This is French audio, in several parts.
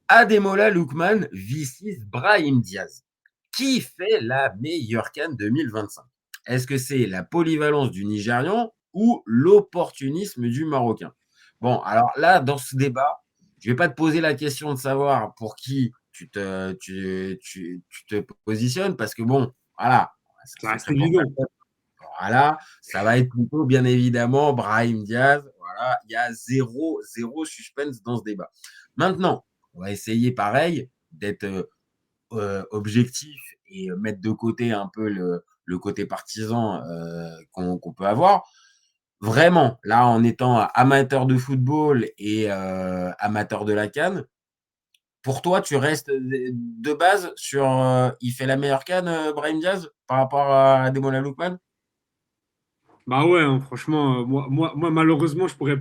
Ademola Lookman v6 Brahim Diaz. Qui fait la meilleure CAN 2025? Est-ce que c'est la polyvalence du Nigérian ou l'opportunisme du Marocain? Bon, alors là, dans ce débat, je ne vais pas te poser la question de savoir pour qui tu te positionnes, parce que bon, voilà, Ça c'est reste très fort. évident. Voilà, ça va être plutôt, bien évidemment, Brahim Diaz. Voilà, il y a zéro suspense dans ce débat. Maintenant, on va essayer, pareil, d'être objectif et mettre de côté un peu le côté partisan qu'on peut avoir. Vraiment, là, en étant amateur de football et amateur de la CAN, pour toi, tu restes de base sur il fait la meilleure CAN, Brahim Diaz, par rapport à Demola Lookman? Bah ouais, hein, franchement, moi, malheureusement, je pourrais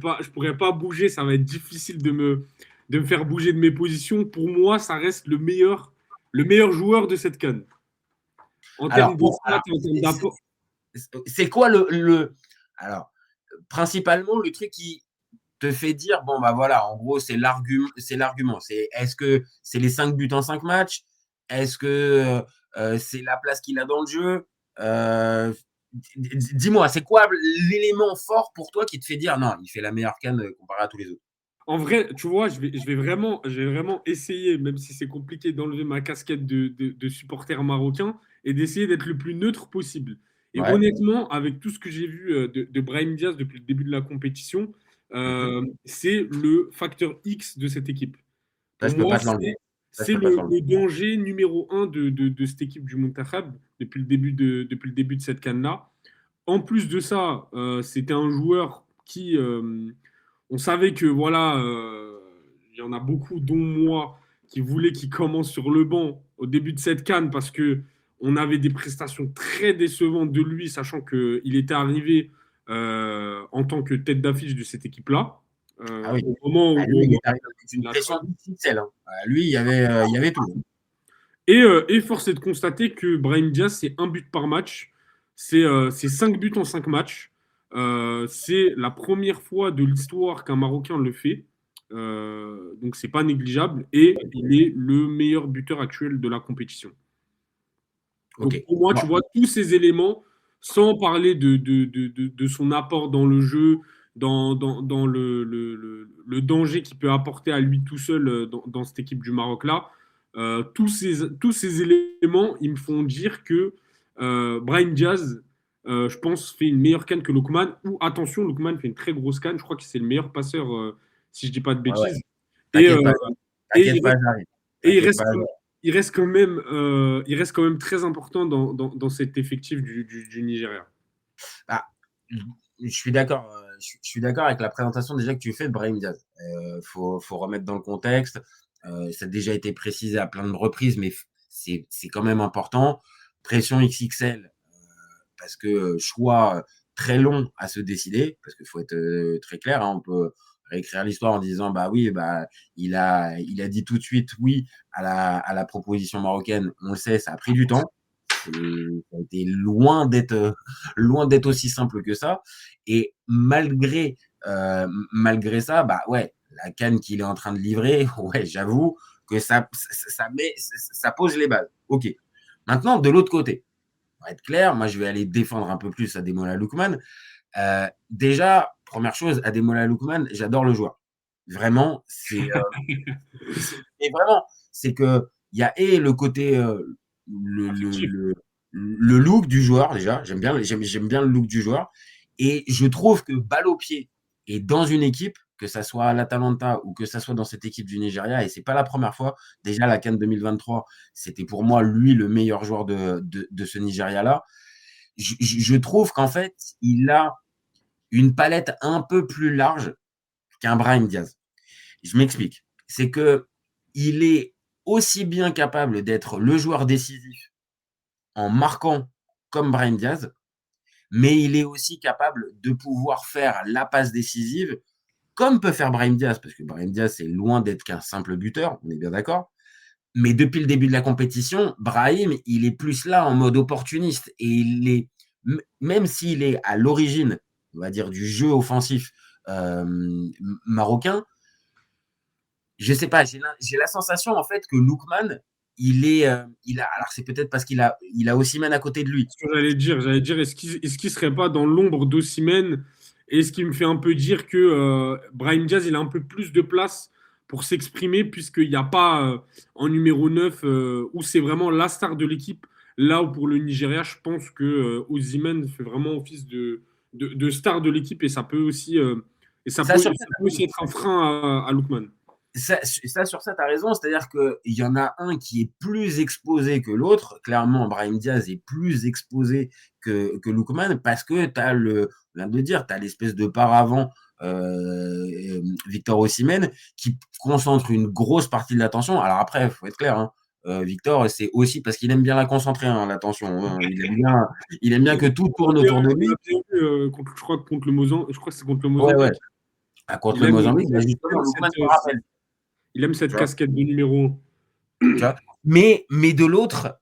pas bouger. Ça va être difficile de me faire bouger de mes positions. Pour moi, ça reste le meilleur joueur de cette CAN. En termes Alors, de stats, en termes d'apport. c'est quoi alors, principalement, le truc qui te fait dire, bon, bah voilà, en gros, c'est l'argument. Est-ce que c'est les 5 buts en 5 matchs? Est-ce que c'est la place qu'il a dans le jeu? Euh, Dis-moi, c'est quoi l'élément fort pour toi qui te fait dire, non, il fait la meilleure CAN comparé à tous les autres? En vrai, tu vois, je vais vraiment essayer, même si c'est compliqué, d'enlever ma casquette de supporter marocain et d'essayer d'être le plus neutre possible. Et Ouais. honnêtement, avec tout ce que j'ai vu de Brahim Diaz depuis le début de la compétition, Mhm. c'est le facteur X de cette équipe. Ça, Pour je peux moi, pas te l'enlever. Ça, je c'est peux pas te l'enlever. le danger numéro un de cette équipe du Muntakhab depuis le début de cette CAN-là. En plus de ça, c'était un joueur qui, on savait que voilà, il y en a beaucoup, dont moi, qui voulaient qu'il commence sur le banc au début de cette CAN parce que on avait des prestations très décevantes de lui, sachant qu'il était arrivé en tant que tête d'affiche de cette équipe-là. Ah oui. Au moment Ah, lui, il où est arrivé avec une il a pression choisi. XXL, hein. Lui, il y avait tout. Et force est de constater que Brahim Diaz, c'est un but par match. C'est 5 buts en 5 matchs. C'est la première fois de l'histoire qu'un Marocain le fait. Donc, c'est pas négligeable. Et il est le meilleur buteur actuel de la compétition. Ok. Donc, pour moi, Bon. tu vois, tous ces éléments, sans parler de son apport dans le jeu, dans le danger qu'il peut apporter à lui tout seul dans cette équipe du Maroc-là, tous ces éléments, ils me font dire que Brahim Diaz, je pense, fait une meilleure canne que Lookman. Ou attention, Lookman fait une très grosse canne. Je crois que c'est le meilleur passeur, si je dis pas de Ouais, ouais. bêtises. Et, T'inquiète pas, et t'inquiète pas, j'arrive. et T'inquiète pas. il reste quand même très important dans cet effectif du Nigeria. Ah, je suis d'accord. Je suis d'accord avec la présentation déjà que tu fais de Brahim Diaz. Faut remettre dans le contexte. Ça a déjà été précisé à plein de reprises, mais c'est quand même important. Pression XXL, parce que choix très long à se décider, parce qu'il faut être très clair, hein, on peut réécrire l'histoire en disant bah oui, bah il a dit tout de suite oui à la proposition marocaine. On le sait, ça a pris du temps. Ça a été loin d'être aussi simple que ça. Et malgré ça, bah ouais, la canne qu'il est en train de livrer, ouais, j'avoue que ça pose les bases. Ok. Maintenant, de l'autre côté, pour être clair, moi je vais aller défendre un peu plus Ademola Lookman. Déjà, première chose, Ademola Lookman, j'adore le joueur. Vraiment, et vraiment, c'est que il y a et le côté le, le, Affectif. le, le look du joueur déjà, j'aime bien le look du joueur, et je trouve que balle au pied et dans une équipe, que ça soit à l'Atalanta ou que ça soit dans cette équipe du Nigeria, et c'est pas la première fois. Déjà la CAN 2023, c'était pour moi lui le meilleur joueur de ce Nigeria-là. Je trouve qu'en fait, il a une palette un peu plus large qu'un Brahim Diaz. Je m'explique. C'est que il est aussi bien capable d'être le joueur décisif en marquant comme Brahim Diaz, mais il est aussi capable de pouvoir faire la passe décisive comme peut faire Brahim Diaz, parce que Brahim Diaz, c'est loin d'être qu'un simple buteur, on est bien d'accord. Mais depuis le début de la compétition, Brahim, il est plus là en mode opportuniste. Et même s'il est à l'origine, on va dire, du jeu offensif marocain, je sais pas, j'ai la sensation en fait que Lookman, alors c'est peut-être parce qu'il a Osimhen à côté de lui. Ce que j'allais dire, est-ce qu'il serait pas dans l'ombre d'Osimhen? Et ce qui me fait un peu dire que Brahim Diaz, il a un peu plus de place pour s'exprimer, puisqu'il n'y a pas en numéro 9 où c'est vraiment la star de l'équipe. Là où pour le Nigeria, je pense que Osimhen fait vraiment office de star de l'équipe et ça peut aussi, Ça, sur ça peut aussi être un frein à Lookman. sur ça, tu as raison. C'est-à-dire qu'il y en a un qui est plus exposé que l'autre. Clairement, Brahim Diaz est plus exposé que Lookman parce que tu as on vient de dire, tu as l'espèce de paravent Victor Osimhen qui concentre une grosse partie de l'attention. Alors après, il faut être clair, hein, Victor, c'est aussi parce qu'il aime bien la concentrer, hein, l'attention. Hein. Il aime bien que tout tourne autour de On lui. l'a bien vu, je crois, contre le Mozambique. Je crois que c'est contre le Ouais, ouais. Mozambique. Ah, contre Il le aime, Mozambique, bah, il justement, aime Lookman cette, se rappelle. il aime cette Tu vois. casquette de numéro Tu vois. Mais de l'autre,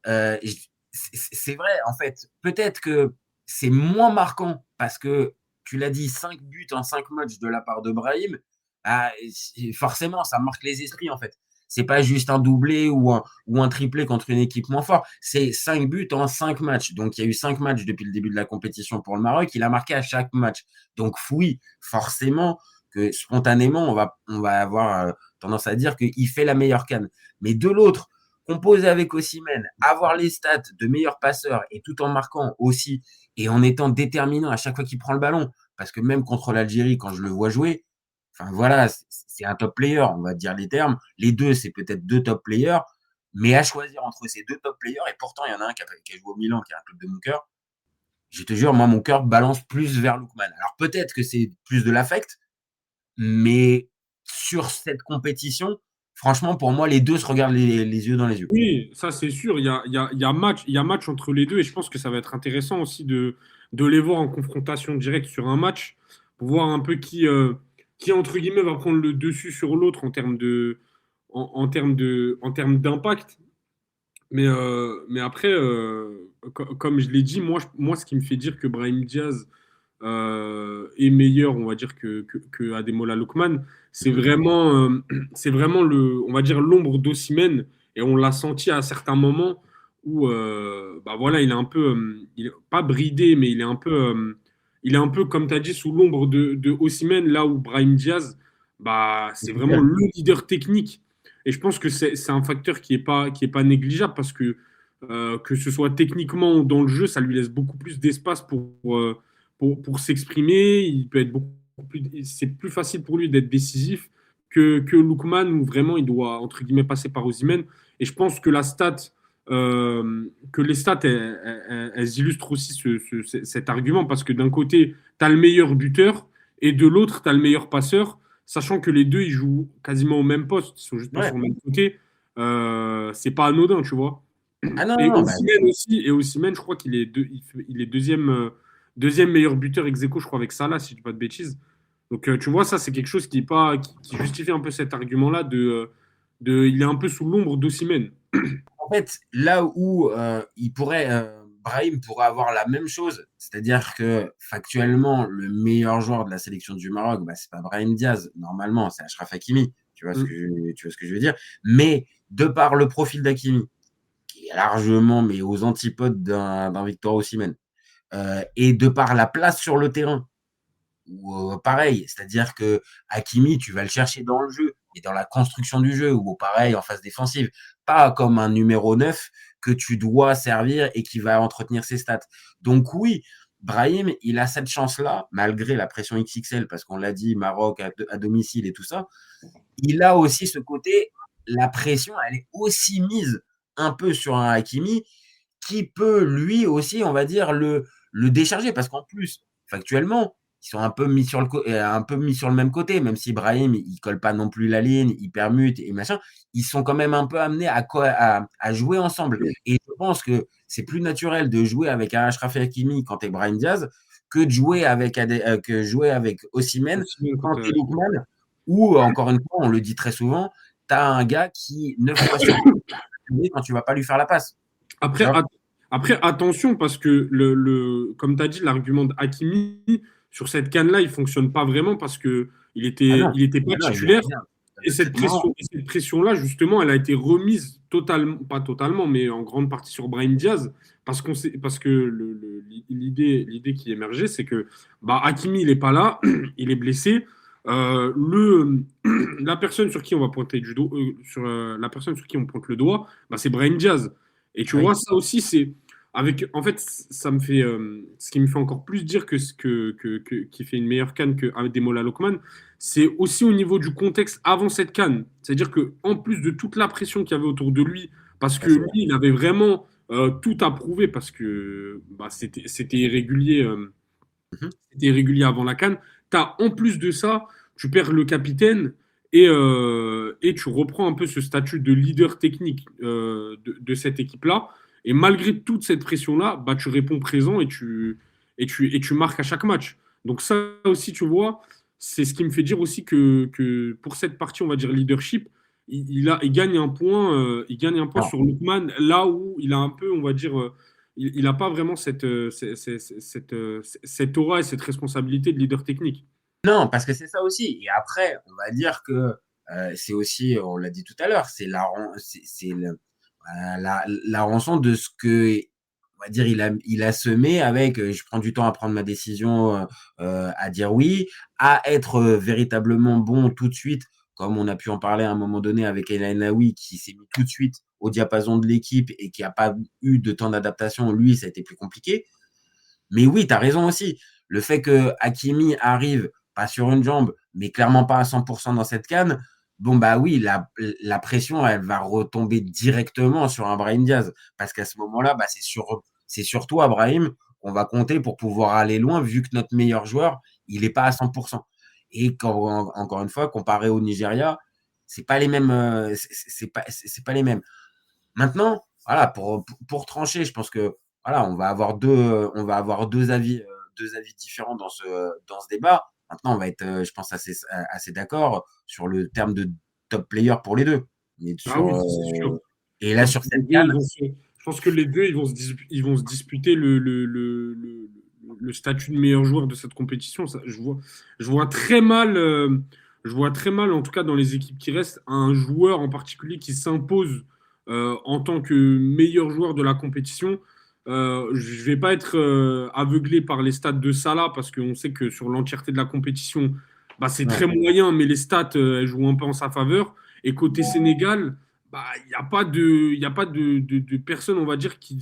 c'est vrai, en fait, peut-être que c'est moins marquant parce que tu l'as dit, 5 buts en 5 matchs de la part de Brahim, ah, forcément, ça marque les esprits, en fait. C'est pas juste un doublé ou un triplé contre une équipe moins forte. C'est 5 buts en 5 matchs. Donc, il y a eu 5 matchs depuis le début de la compétition pour le Maroc. Il a marqué à chaque match. Donc, oui, forcément, que spontanément, on va avoir tendance à dire qu'il fait la meilleure canne. Mais de l'autre, composer avec Osimhen, avoir les stats de meilleur passeur et tout en marquant aussi et en étant déterminant à chaque fois qu'il prend le ballon, parce que même contre l'Algérie, quand je le vois jouer, enfin voilà, c'est un top player, on va dire les termes. Les deux, c'est peut-être deux top players, mais à choisir entre ces deux top players, et pourtant il y en a un qui a joué au Milan, qui est un club de mon cœur, je te jure, moi, mon cœur balance plus vers Lookman. Alors peut-être que c'est plus de l'affect, mais sur cette compétition, franchement, pour moi, les deux se regardent les yeux dans les yeux. Oui, ça c'est sûr. Il y a match entre les deux et je pense que ça va être intéressant aussi de les voir en confrontation directe sur un match pour voir un peu qui entre guillemets, va prendre le dessus sur l'autre en termes d'impact. Mais après, comme je l'ai dit, moi, ce qui me fait dire que Brahim Diaz est meilleur, on va dire, que Ademola Lookman, c'est vraiment on va dire, l'ombre d'Osimhen. Et on l'a senti à certains moments où, bah voilà, il est un peu, pas bridé, mais il est un peu, comme tu as dit, sous l'ombre de Osimhen, là où Brahim Diaz, bah, c'est vraiment le leader technique. Et je pense que c'est un facteur qui est pas négligeable parce que ce soit techniquement ou dans le jeu, ça lui laisse beaucoup plus d'espace pour s'exprimer. Il peut être beaucoup plus, c'est plus facile pour lui d'être décisif que Lookman où vraiment il doit entre guillemets passer par Osimhen. Et je pense que que les stats, elles illustrent aussi cet argument parce que d'un côté, tu as le meilleur buteur et de l'autre, tu as le meilleur passeur, sachant que les deux, ils jouent quasiment au même poste, ils sont juste pas Ouais. sur le même côté. C'est pas anodin, tu vois. Ah non, Et non, bah, Osimhen aussi, je crois il est deuxième meilleur buteur ex aequo, je crois, avec Salah, si je dis pas de bêtises. Donc, tu vois, ça, c'est quelque chose qui justifie un peu cet argument-là il est un peu sous l'ombre d'Osimhen. en fait, là où Brahim pourrait avoir la même chose, c'est-à-dire que factuellement, le meilleur joueur de la sélection du Maroc, bah, c'est pas Brahim Diaz, normalement, c'est Achraf Hakimi. Mm. Tu vois ce que je veux dire? Mais de par le profil d'Hakimi, qui est largement mais aux antipodes d'un Victor Osimhen, et de par la place sur le terrain, ou pareil, c'est-à-dire que Hakimi, tu vas le chercher dans le jeu et dans la construction du jeu, ou pareil en phase défensive, pas comme un numéro 9 que tu dois servir et qui va entretenir ses stats. Donc oui, Brahim, il a cette chance-là, malgré la pression XXL, parce qu'on l'a dit, Maroc à domicile et tout ça, il a aussi ce côté, la pression, elle est aussi mise un peu sur un Hakimi qui peut lui aussi, on va dire, le décharger, parce qu'en plus, factuellement, ils sont un peu mis sur le même côté, même si Brahim, il colle pas non plus la ligne, il permute et machin, ils sont quand même un peu amenés à jouer ensemble. Et je pense que c'est plus naturel de jouer avec un Achraf Hakimi quand tu es Brahim Diaz que de jouer avec Osimhen Osimhen, quand tu es Lookman, ou encore une fois, on le dit très souvent, tu as un gars qui, 9 fois sur 10, quand tu vas pas lui faire la passe. Tu Après, vois. après, attention, parce que comme tu as dit, l'argument de Hakimi, sur cette canne-là, il fonctionne pas vraiment parce que Ah non, il était pas ah non, il est titulaire. rien. Et cette pression, là justement, elle a été remise totalement, pas totalement, mais en grande partie sur Brahim Diaz, parce que l'idée qui émergeait, c'est que bah, Hakimi, il n'est pas là, il est blessé. La personne sur qui on va pointer la personne sur qui on pointe le doigt, bah, c'est Brahim Diaz. Et tu Oui, vois, ça aussi, c'est en fait, ça me fait, ce qui me fait encore plus dire qu'il fait une meilleure canne que Ademola Lookman, c'est aussi au niveau du contexte avant cette canne. C'est-à-dire que en plus de toute la pression qu'il y avait autour de lui, parce ça que c'est lui, vrai. il avait vraiment tout à prouver, parce que bah, c'était irrégulier, Mhm. c'était irrégulier avant la canne. T'as en plus de ça, tu perds le capitaine et tu reprends un peu ce statut de leader technique de cette équipe-là. Et malgré toute cette pression-là, bah, tu réponds présent et tu marques à chaque match. Donc ça aussi, tu vois, c'est ce qui me fait dire aussi que pour cette partie, on va dire leadership, il il gagne un point Alors, sur Lookman, là où il a un peu, on va dire, il n'a pas vraiment cette aura et cette responsabilité de leader technique. non, parce que c'est ça aussi. Et après, on va dire que c'est aussi, on l'a dit tout à l'heure, la rançon de ce que, on va dire, il a semé avec je prends du temps à prendre ma décision, à dire oui, à être véritablement bon tout de suite, comme on a pu en parler à un moment donné avec El Ainaoui, qui s'est mis tout de suite au diapason de l'équipe et qui n'a pas eu de temps d'adaptation. Lui, ça a été plus compliqué. Mais oui, tu as raison aussi. Le fait que Hakimi arrive, pas sur une jambe, mais clairement pas à 100% dans cette canne, bon, bah oui, la pression, elle va retomber directement sur un Brahim Diaz. Parce qu'à ce moment-là, bah, c'est sur toi, Brahim, qu'on va compter pour pouvoir aller loin, vu que notre meilleur joueur, il n'est pas à 100%. Et encore une fois, comparé au Nigeria, c'est pas les mêmes. C'est pas les mêmes. Maintenant, voilà, pour trancher, je pense que voilà, on va avoir deux avis différents dans ce débat. Maintenant, on va être, je pense, assez d'accord sur le terme de top player pour les deux. Mais Ah sur, oui, ça, c'est sûr. et Je là, pense sur que les cette deux, canne, je pense que les deux, ils vont se disputer le statut de meilleur joueur de cette compétition. Je vois très mal, je vois très mal, en tout cas dans les équipes qui restent, un joueur en particulier qui s'impose en tant que meilleur joueur de la compétition. Je vais pas être aveuglé par les stats de Salah parce qu'on sait que sur l'entièreté de la compétition, bah, c'est ouais. très moyen, mais les stats elles jouent un peu en sa faveur. Et côté Sénégal, bah, il n'y a pas de personnes, on va dire, qui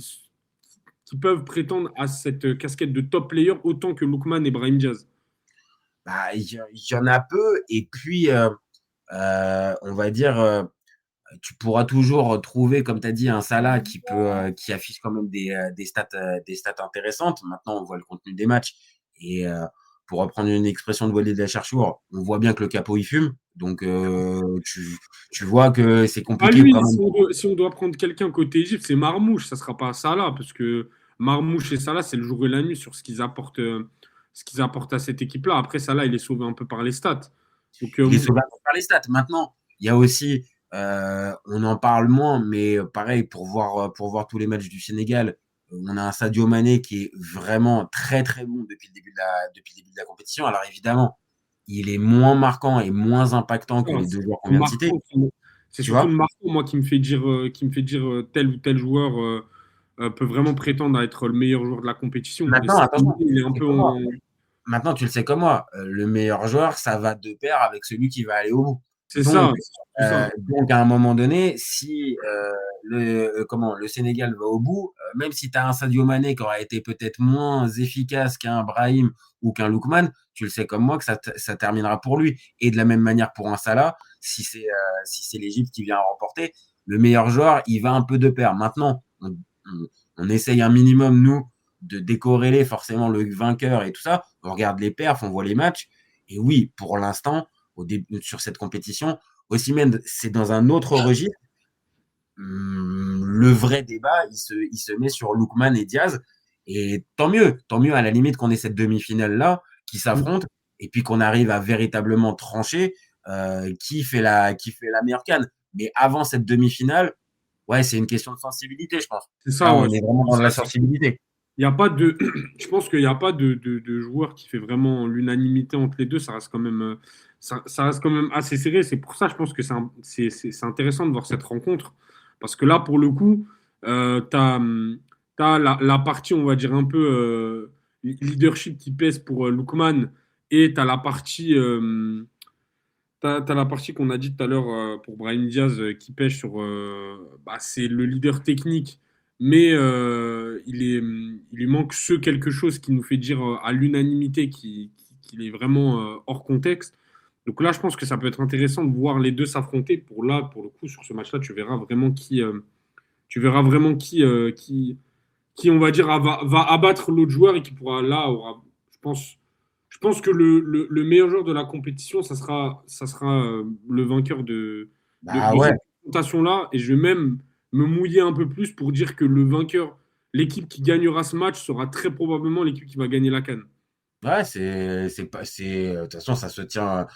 peuvent prétendre à cette casquette de top player autant que Lookman et Brahim Diaz. Bah, il y en a peu. Et puis, on va dire, tu pourras toujours trouver, comme tu as dit, un Salah qui affiche quand même des stats intéressantes. Maintenant, on voit le contenu des matchs. Et pour reprendre une expression de Walid Acharchour, on voit bien que le capot, il fume. Donc, tu vois que c'est Ah, compliqué lui, quand même. si on doit prendre quelqu'un côté Égypte, c'est Marmouche, ça ne sera pas Salah, parce que Marmouche et Salah, c'est le jour et la nuit sur ce qu'ils apportent à cette équipe-là. Après, Salah, il est sauvé un peu par les stats. Donc, Il est sauvable par les stats. Maintenant, il y a aussi, on en parle moins, mais pareil, pour voir tous les matchs du Sénégal, on a un Sadio Mané qui est vraiment très très bon depuis le début de la compétition. Alors évidemment, il est moins marquant et moins impactant que les deux joueurs qu'on le vient de citer, marquant, c'est tu surtout vois. le marquant, moi, qui me fait dire tel ou tel joueur peut vraiment prétendre à être le meilleur joueur de la compétition. Et Maintenant, ça, attention, il est tu un sais peu comme moi. en. Maintenant, tu le sais comme moi, le meilleur joueur, ça va de pair avec celui qui va aller au bout. C'est Donc, ça, c'est surtout ça. à un moment donné, si le Sénégal va au bout, même si tu as un Sadio Mané qui aurait été peut-être moins efficace qu'un Brahim ou qu'un Lookman, tu le sais comme moi que ça terminera pour lui. Et de la même manière pour un Salah, si c'est l'Égypte qui vient remporter, le meilleur joueur, il va un peu de pair. Maintenant, on essaye un minimum, nous, de décorréler forcément le vainqueur et tout ça. On regarde les perfs, on voit les matchs. Et oui, pour l'instant, sur cette compétition, Osimhen, c'est dans un autre registre. Le vrai débat, il se met sur Lookman et Diaz. Et tant mieux à la limite qu'on ait cette demi-finale-là qui s'affronte et puis qu'on arrive à véritablement trancher qui fait la meilleure canne. Mais avant cette demi-finale, ouais, c'est une question de sensibilité, je pense. C'est ça, Là, ouais. on est vraiment dans de la sensibilité. il y a pas de, je pense qu'il n'y a pas de joueur qui fait vraiment l'unanimité entre les deux. Ça reste quand même, ça reste quand même assez serré. C'est pour ça, je pense que c'est intéressant de voir cette rencontre. Parce que là, pour le coup, tu as, la partie, on va dire, un peu leadership qui pèse pour Lookman. Et tu as la partie, t'as la partie qu'on a dit tout à l'heure pour Brahim Diaz qui pêche sur. Bah, c'est le leader technique, mais il lui manque ce quelque chose qui nous fait dire à l'unanimité qu'il est vraiment hors contexte. Donc là, je pense que ça peut être intéressant de voir les deux s'affronter. Pour le coup, sur ce match-là, tu verras vraiment qui, on va dire, va abattre l'autre joueur et qui pourra là, je pense, je pense que le meilleur joueur de la compétition, ça sera le vainqueur Bah de ouais, cette confrontation-là. Et je vais même me mouiller un peu plus pour dire que le vainqueur, l'équipe qui gagnera ce match, sera très probablement l'équipe qui va gagner la CAN. ouais, c'est pas, de toute façon, ça se tient.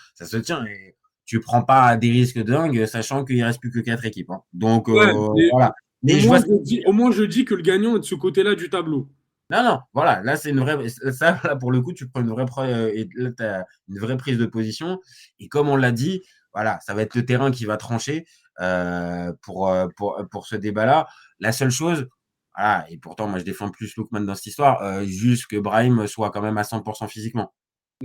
Et tu prends pas des risques dingues, sachant qu'il reste plus que 4 équipes, hein. Donc, Ouais, mais voilà. au Mais je vois moins, ce que tu veux dire. au moins, je dis que le gagnant est de ce côté-là du tableau. Non, non, voilà, là, c'est une vraie, ça, là, pour le coup, tu prends une vraie, et là, t'as une vraie prise de position. Et comme on l'a dit, voilà, ça va être le terrain qui va trancher pour ce débat-là. La seule chose, voilà, et pourtant, moi, je défends plus Lookman dans cette histoire, juste que Brahim soit quand même à 100% physiquement.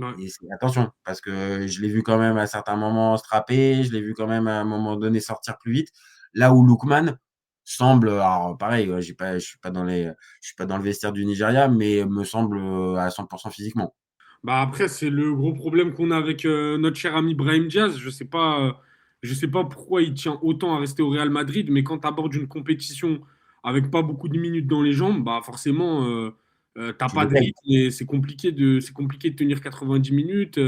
Ouais. Et attention, parce que je l'ai vu quand même à certains moments se trapper, je l'ai vu quand même à un moment donné sortir plus vite. Là où Lookman semble, alors pareil, je suis pas dans le vestiaire du Nigeria, mais me semble à 100% physiquement. Bah après, c'est le gros problème qu'on a avec notre cher ami Brahim Diaz. Je sais pas pourquoi il tient autant à rester au Real Madrid, mais quand tu abordes une compétition avec pas beaucoup de minutes dans les jambes, bah forcément, t'as Tu pas le de payes. rythme et c'est compliqué de tenir 90 minutes.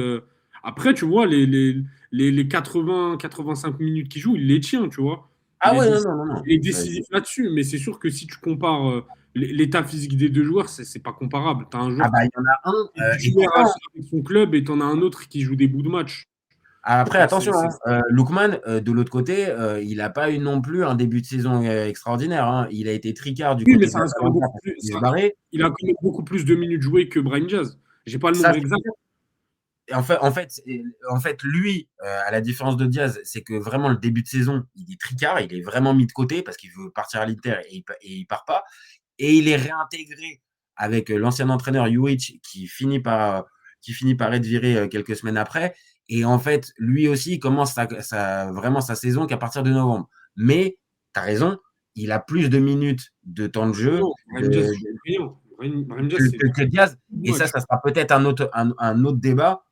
Après, tu vois, les 80, 85 minutes qu'il joue, il les tient, tu vois. Ah ouais, non, non, non, non. Il est décisif là-dessus, mais c'est sûr que si tu compares l'état physique des deux joueurs, c'est pas comparable. Tu as un Ah joueur bah, il y en a un, est et titulaire pourtant, avec son club et t'en as un autre qui joue des bouts de match. après, Donc, attention, hein, Lookman, de l'autre côté, il n'a pas eu non plus un début de saison extraordinaire, hein. Il a été tricard du oui, mais côté de ça reste quand même l'Atalanta beaucoup parce plus. qu'il est barré. Il a quand même beaucoup plus de minutes jouées que Brahim Diaz. J'ai pas le Ça, nombre c'est exact. sûr. Et en fait, lui, à la différence de Diaz, c'est que vraiment le début de saison, il est tricard, il est vraiment mis de côté parce qu'il veut partir à l'Inter et il part pas. Et il est réintégré avec l'ancien entraîneur Juric qui finit par être viré quelques semaines après. Et en fait, lui aussi, il commence vraiment sa saison qu'à partir de novembre. Mais tu as raison, il a plus de minutes de temps de jeu Non, Brahim Diaz, c'est brillant. Brahim Diaz, c'est que Diaz. Et ça, match. ça sera peut-être un autre débat.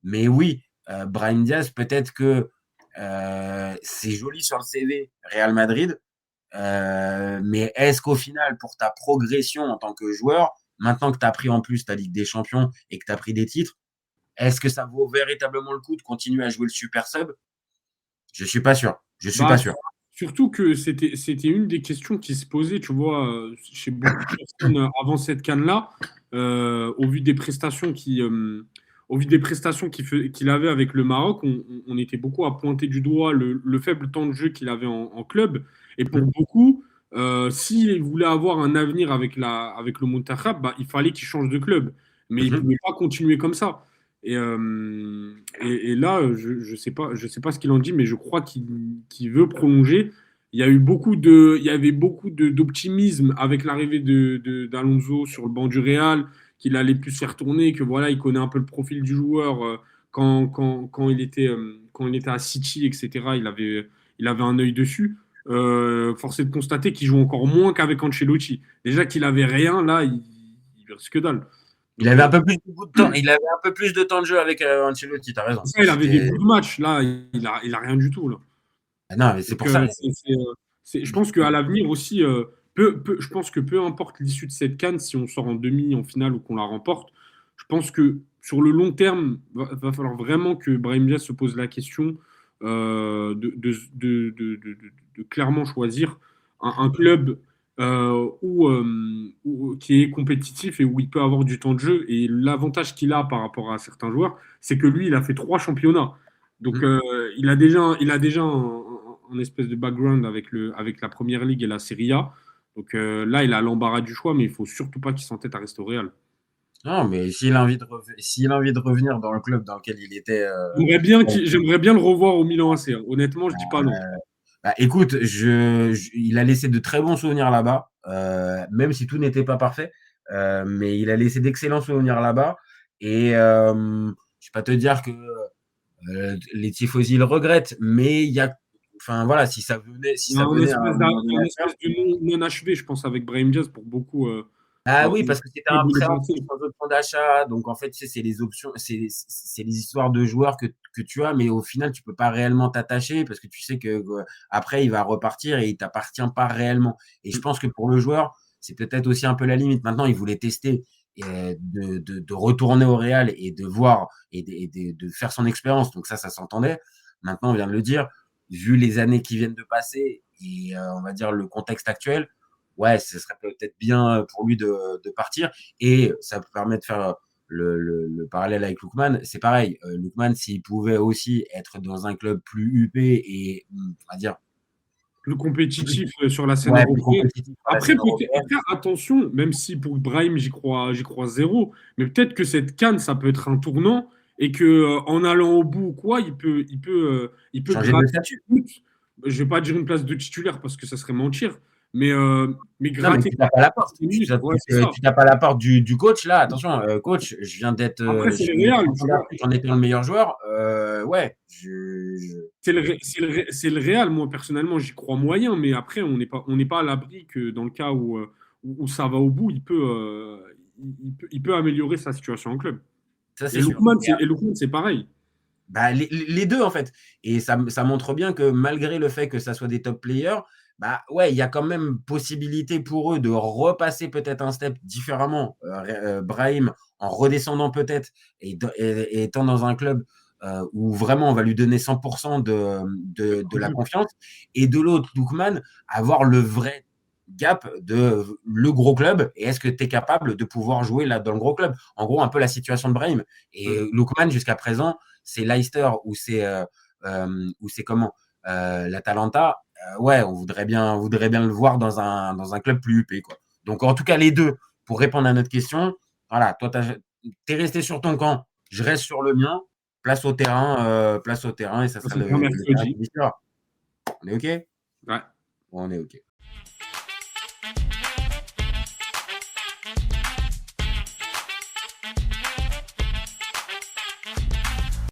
Mais oui, Brahim Diaz, peut-être que c'est joli sur le CV Real Madrid, mais est-ce qu'au final, pour ta progression en tant que joueur, maintenant que tu as pris en plus ta Ligue des Champions et que tu as pris des titres, est-ce que ça vaut véritablement le coup de continuer à jouer le super sub? Je suis pas sûr. Je suis Bah, pas sûr. surtout que c'était une des questions qui se posait, tu vois, chez beaucoup de personnes avant cette CAN-là, au vu des prestations qu'il avait avec le Maroc, on était beaucoup à pointer du doigt le faible temps de jeu qu'il avait en club. Et pour beaucoup, s'il voulait avoir un avenir avec le Montakhab, bah, il fallait qu'il change de club. Mais il ne Mhm. pouvait pas continuer comme ça. Et là, je sais pas ce qu'il en dit, mais je crois qu'il veut prolonger. Il y avait beaucoup d'optimisme avec l'arrivée d'Alonso sur le banc du Real, qu'il allait plus se faire tourner, que voilà, il connaît un peu le profil du joueur quand il était à City, etc. Il avait un œil dessus. Force est de constater qu'il joue encore moins qu'avec Ancelotti. Déjà qu'il avait rien, là, il risque dalle. Il Donc, avait un peu plus de temps. Il avait un peu plus de temps de jeu avec Ancelotti. T'as raison. ça, il avait des bouts de match. Là, il a rien du tout. Là. Ah non, mais c'est Donc, pour ça. je pense qu'à l'avenir aussi, je pense que peu importe l'issue de cette CAN, si on sort en demi, en finale ou qu'on la remporte, je pense que sur le long terme, va falloir vraiment que Brahim Diaz se pose la question de clairement choisir un club qui est compétitif et où il peut avoir du temps de jeu. Et l'avantage qu'il a par rapport à certains joueurs, c'est que lui, il a fait 3 championnats. Donc, il a déjà un espèce de background avec la Première Ligue et la Serie A. Donc là, il a l'embarras du choix, mais il faut surtout pas qu'il s'entête à rester au Real. Non, mais s'il a envie de revenir dans le club dans lequel il était. J'aimerais bien le revoir au Milan AC, hein. Honnêtement, je dis pas non. Bah, écoute, il a laissé de très bons souvenirs là-bas, même si tout n'était pas parfait. Mais il a laissé d'excellents souvenirs là-bas. Et je vais pas te dire que les tifosi le regrettent, mais enfin voilà, si ça venait à un moment Il y donné a une à faire. espèce de non achevé, je pense, avec Brahim Diaz pour beaucoup. Ah Bah, oui, parce que c'était club un où il est prêt en passé. plus sans option d'achat. Donc, en fait, tu sais, c'est les options, c'est les histoires de joueurs que tu as, mais au final, tu peux pas réellement t'attacher parce que tu sais que après, il va repartir et il t'appartient pas réellement. Et je pense que pour le joueur, c'est peut-être aussi un peu la limite. Maintenant, il voulait tester de retourner au Real et de voir de faire son expérience. Donc, ça s'entendait. Maintenant, on vient de le dire, vu les années qui viennent de passer et on va dire le contexte actuel, ouais, ce serait peut-être bien pour lui de partir. Et ça peut permettre de faire le parallèle avec Lookman. C'est pareil. Lookman, s'il pouvait aussi être dans un club plus huppé et, on va dire, Plus compétitif sur la scène ouais, plus européenne. compétitif sur la scène européenne. Après, attention, même si pour Brahim, j'y crois zéro, mais peut-être que cette canne, ça peut être un tournant et que en allant au bout ou quoi, il peut Changer de gratter. statut. Je vais pas dire une place de titulaire parce que ça serait mentir, mais Non, mais gratter tu tapes à la porte. 10 minutes, ouais, c'est ça. Tu tapes à la porte du coach. Là, attention, coach, Après, c'est je le viens d'être Real, tu champion vois. d'Afrique en étant le meilleur joueur. Ouais, C'est le Real, moi personnellement, j'y crois moyen, mais après, on n'est pas à l'abri que dans le cas où ça va au bout, il peut améliorer sa situation en club. ça c'est sûr. Et Lookman, c'est pareil. Bah, les deux, en fait. Et ça montre bien que malgré le fait que ça soit des top players, bah ouais, il y a quand même possibilité pour eux de repasser peut-être un step différemment. Brahim, en redescendant peut-être et étant dans un club où vraiment on va lui donner 100% de la confiance. Et de l'autre, Lookman, avoir le vrai gap de le gros club et est-ce que tu es capable de pouvoir jouer là dans le gros club. En gros, un peu la situation de Brahim. Et Lookman, jusqu'à présent, c'est Leicester ou c'est comment l'Atalanta, ouais, on voudrait bien le voir dans un club plus huppé, quoi. Donc, en tout cas, les deux, pour répondre à notre question, voilà, toi, t'es resté sur ton camp, je reste sur le mien, place au terrain, et ça Ça, sera c'est bien le terrain mercredi. qui décidera. On est OK? Ouais. On est OK.